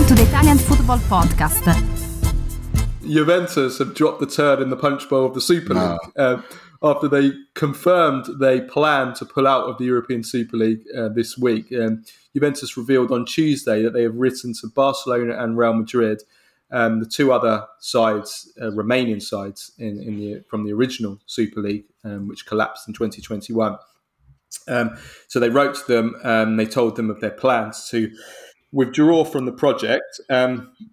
to the Italian Football Podcast. Juventus have dropped the turd in the punch bowl of the Super League after they confirmed they plan to pull out of the European Super League this week. Juventus revealed on Tuesday that they have written to Barcelona and Real Madrid, the two other sides, remaining sides from the original Super League, which collapsed in 2021. So they wrote to them, they told them of their plans to withdraw from the project.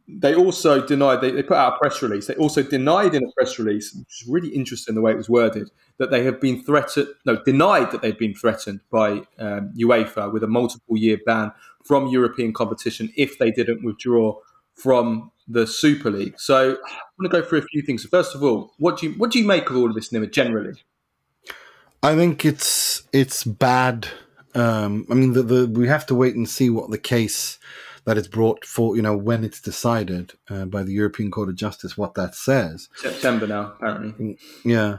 They also denied, they put out a press release, they also denied in a press release, which is really interesting the way it was worded, that they have been denied that they've been threatened by UEFA with a multiple year ban from European competition if they didn't withdraw from the Super League. So I want to go through a few things. So first of all, what do you make of all of this, Nima, generally? I think it's bad. I mean, we have to wait and see what the case that is brought for, when it's decided by the European Court of Justice, what that says. September now, apparently. Yeah.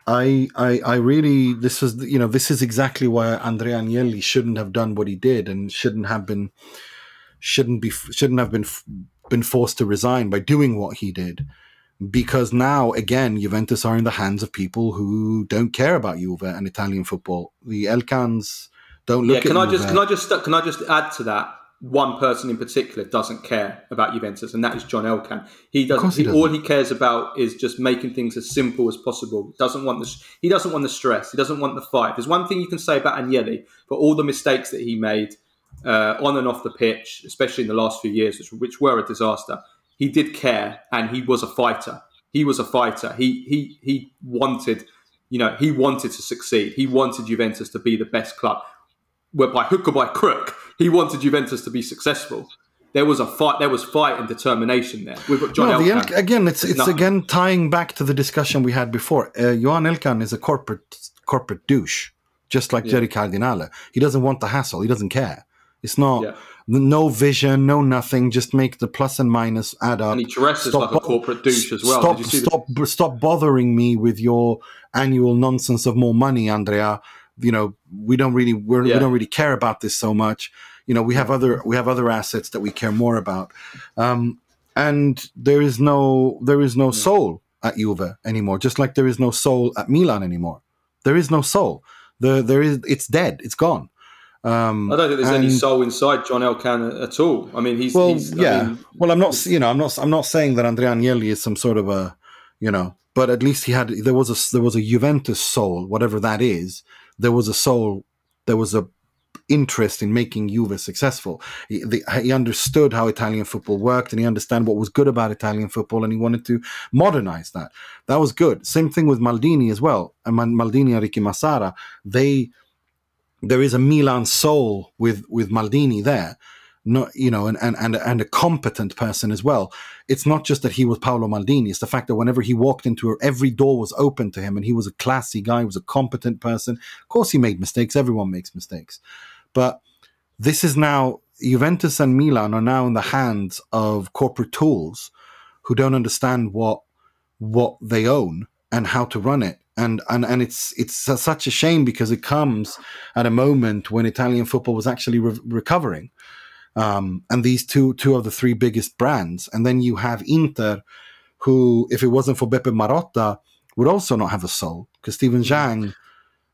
I really, this is exactly why Andrea Agnelli shouldn't have done what he did and shouldn't have been forced to resign by doing what he did. Because now, again, Juventus are in the hands of people who don't care about Juve and Italian football. The Elkans don't look at Juve. Can I just add to that? One person in particular doesn't care about Juventus, and that is John Elkann. All he cares about is just making things as simple as possible. He doesn't want the stress. He doesn't want the fight. There's one thing you can say about Agnelli, for all the mistakes that he made on and off the pitch, especially in the last few years, which were a disaster. He did care, and he was a fighter. He wanted, he wanted to succeed. He wanted Juventus to be the best club. Where by hook or by crook, he wanted Juventus to be successful. There was a fight. There was fight and determination there. We've got John Elkann. Again, it's again tying back to the discussion we had before. Johan Elkann is a corporate douche, just like Jerry Cardinale. He doesn't want the hassle. He doesn't care. It's not. Yeah. No vision, no nothing. Just make the plus and minus add up. And he dresses like a corporate douche as well. Stop bothering me with your annual nonsense of more money, Andrea. We don't really care about this so much. We have other assets that we care more about. And there is no soul at Juve anymore. Just like there is no soul at Milan anymore. There is no soul. It's dead. It's gone. I don't think there's any soul inside John Elkann at all. I mean, I'm not saying that Andrea Agnelli is some sort of a, but at least there was a Juventus soul, whatever that is. There was a soul. There was a interest in making Juve successful. He understood how Italian football worked, and he understood what was good about Italian football, and he wanted to modernize that. That was good. Same thing with Maldini as well. And Maldini and Ricky Massara, there is a Milan soul with Maldini there, and a competent person as well. It's not just that he was Paolo Maldini. It's the fact that whenever he walked into every door was open to him, and he was a classy guy. He was a competent person. Of course, he made mistakes. Everyone makes mistakes, but this is now Juventus and Milan are now in the hands of corporate tools who don't understand what they own and how to run it. And it's such a shame because it comes at a moment when Italian football was actually recovering. And these two of the three biggest brands. And then you have Inter, who, if it wasn't for Beppe Marotta, would also not have a soul because Steven Zhang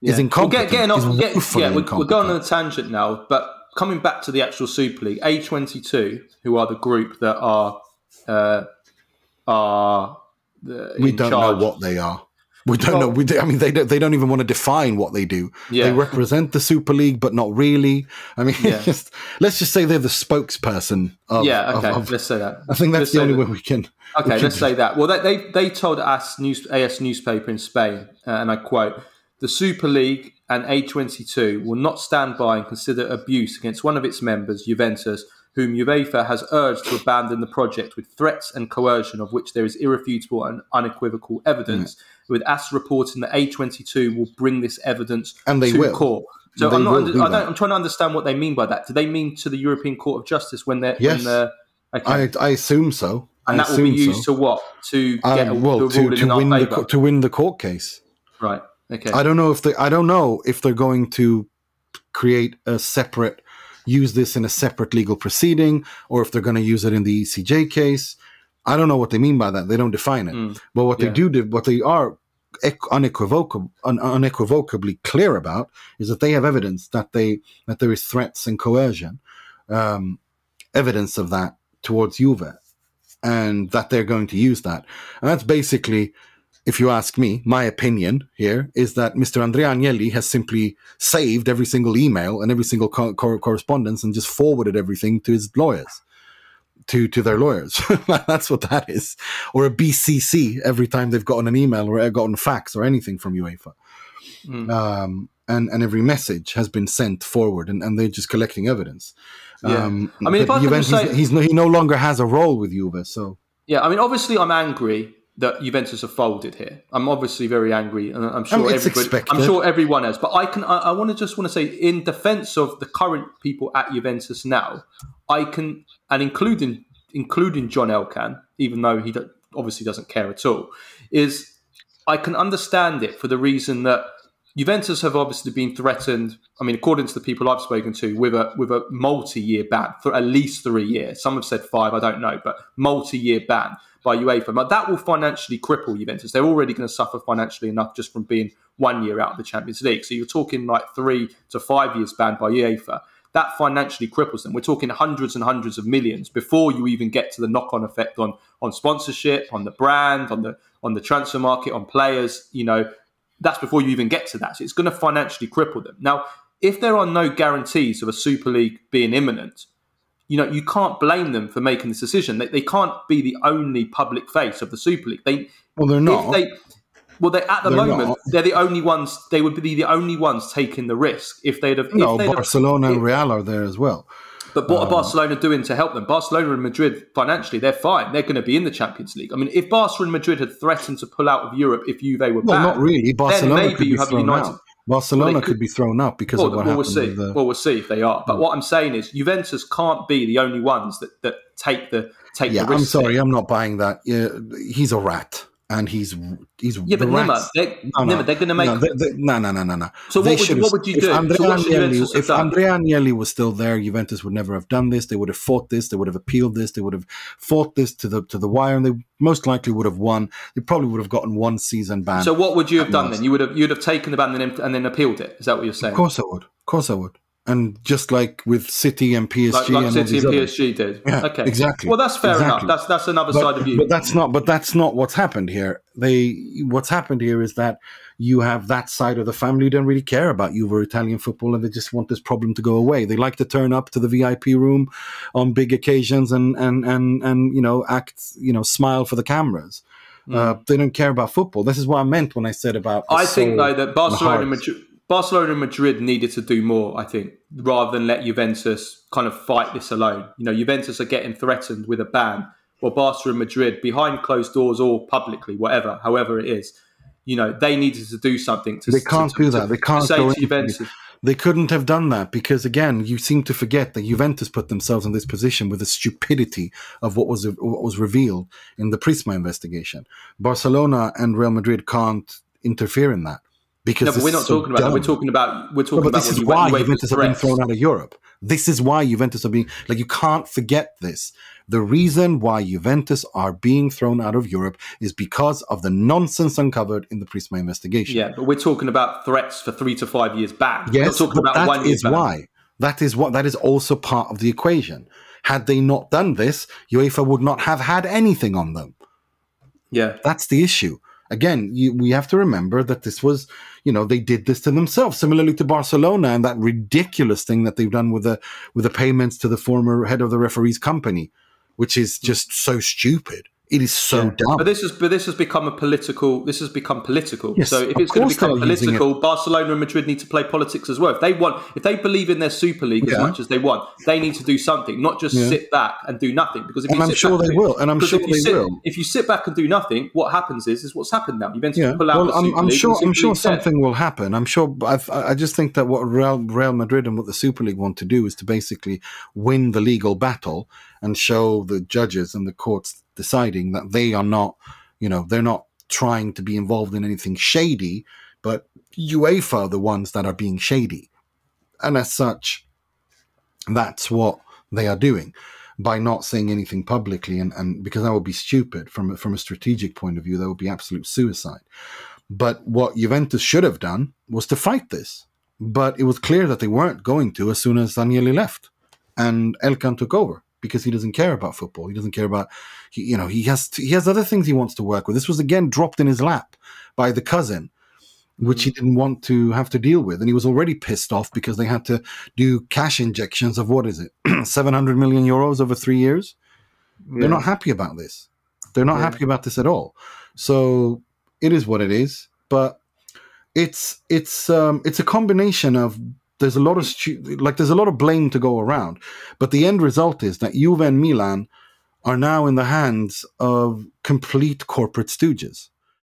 is incompetent. We're going on a tangent now, but coming back to the actual Super League, A22, who are the group that we don't know what they are. We don't know. They don't even want to define what they do. Yeah. They represent the Super League, but not really. I mean, let's just say they're the spokesperson. Let's say that. I think that's the only way we can. Okay, let's say that. Well, they told AS newspaper in Spain, and I quote, "The Super League and A22 will not stand by and consider abuse against one of its members, Juventus, whom UEFA has urged to abandon the project with threats and coercion of which there is irrefutable and unequivocal evidence." With AS reporting that A22 will bring this evidence to court. So I'm trying to understand what they mean by that. Do they mean to the European Court of Justice when they're... Yes, I assume so. And that will be used to what? To get to win the court case. Right. Okay. I don't know if they're going to create a separate use this in a separate legal proceeding, or if they're going to use it in the ECJ case. I don't know what they mean by that. They don't define it. But what they are unequivocably clear about is that they have evidence that there is threats and coercion, evidence of that towards Juve, and that they're going to use that. And that's basically, if you ask me, my opinion here is that Mr. Andrea Agnelli has simply saved every single email and every single correspondence and just forwarded everything to his lawyers, to their lawyers. That's what that is. Or a BCC every time they've gotten an email or gotten a fax or anything from UEFA. And every message has been sent forward, and they're just collecting evidence. I mean, if I Juventus, say, he no longer has a role with Juve. So yeah, I mean, obviously, I'm angry that Juventus have folded here. I'm obviously very angry, and I'm sure everyone else. But I want to say, in defence of the current people at Juventus now, and including John Elkann, even though he obviously doesn't care at all, is I can understand it for the reason that Juventus have obviously been threatened. I mean, according to the people I've spoken to, with a multi-year ban for at least 3 years. Some have said 5, I don't know, but multi-year ban by UEFA. But that will financially cripple Juventus. They're already going to suffer financially enough just from being 1 year out of the Champions League. So you're talking like 3 to 5 years banned by UEFA. That financially cripples them. We're talking hundreds and hundreds of millions before you even get to the knock-on effect on sponsorship, on the brand, on the transfer market, on players. That's before you even get to that. So it's going to financially cripple them. Now, if there are no guarantees of a Super League being imminent, you can't blame them for making this decision. They can't be the only public face of the Super League. They're not. At the moment, they're the only ones. They would be the only ones taking the risk if they'd have. Barcelona and Real are there as well. But what are Barcelona doing to help them? Barcelona and Madrid, financially, they're fine. They're going to be in the Champions League. I mean, if Barcelona and Madrid had threatened to pull out of Europe if Juve were banned, not really. Barcelona then maybe you have United. Out. Barcelona could be thrown out because of what happened. We'll see. We'll see if they are. But what I'm saying is, Juventus can't be the only ones that take the risk. I'm sorry, I'm not buying that. Yeah, he's a rat. And he's yeah, but Nima, they're going to make no. So what would you do? If Andrea Agnelli was still there, Juventus would never have done this. They would have fought this. They would have appealed this. They would have fought this to the wire, and they most likely would have won. They probably would have gotten 1 season ban. So what would you have done then? You'd have taken the ban and then appealed it. Is that what you're saying? Of course I would. And just like with City and PSG, like City and PSG did. Yeah, okay, exactly. Well, that's fair enough. That's another side of you. But that's not what's happened here. What's happened here is that you have that side of the family who don't really care about Juve or Italian football, and they just want this problem to go away. They like to turn up to the VIP room on big occasions and act, smile for the cameras. They don't care about football. This is what I meant when I said about. I think though that Barcelona and Madrid needed to do more, I think, rather than let Juventus kind of fight this alone. Juventus are getting threatened with a ban, or Barcelona and Madrid, behind closed doors or publicly, however it is, they needed to do something. They can't do that. They can't say to Juventus. They couldn't have done that because, again, you seem to forget that Juventus put themselves in this position with the stupidity of what was revealed in the Prisma investigation. Barcelona and Real Madrid can't interfere in that. Because we're not talking about that. We're talking about. This is why Juventus are being thrown out of Europe. This is why Juventus are being you can't forget this. The reason why Juventus are being thrown out of Europe is because of the nonsense uncovered in the Prisma investigation. Yeah, but we're talking about threats for 3 to 5 years back. Yes, but that is why. That is also part of the equation. Had they not done this, UEFA would not have had anything on them. Yeah, that's the issue. Again, we have to remember that this was, they did this to themselves, similarly to Barcelona and that ridiculous thing that they've done with the payments to the former head of the referees company, which is just so stupid. It is so dumb. But this has become political. This has become political. Yes, so if it's going to become political, Barcelona and Madrid need to play politics as well. If they believe in their Super League as much as they want, they need to do something, not just sit back and do nothing. Because I'm sure they will. If you sit back and do nothing, what happens is what's happened now. Juventus pull out the Super League. I'm sure something will happen. I'm sure. I just think that what Real Madrid and what the Super League want to do is to basically win the legal battle and show the judges and the courts deciding that they are not, they're not trying to be involved in anything shady, but UEFA are the ones that are being shady. And as such, That's what they are doing by not saying anything publicly, and because that would be stupid from a strategic point of view. That would be absolute suicide. But what Juventus should have done was to fight this. But it was clear that they weren't going to as soon as Agnelli left and Elkan took over, because he doesn't care about football. He doesn't care about, he has other things he wants to work with. This was again dropped in his lap by the cousin, which he didn't want to have to deal with. And he was already pissed off because they had to do cash injections of, 700 million euros over 3 years. Yeah. They're not happy about this. They're not happy about this at all. So it is what it is. But it's a combination of, there's a lot of blame to go around. But the end result is that Juve and Milan are now in the hands of complete corporate stooges.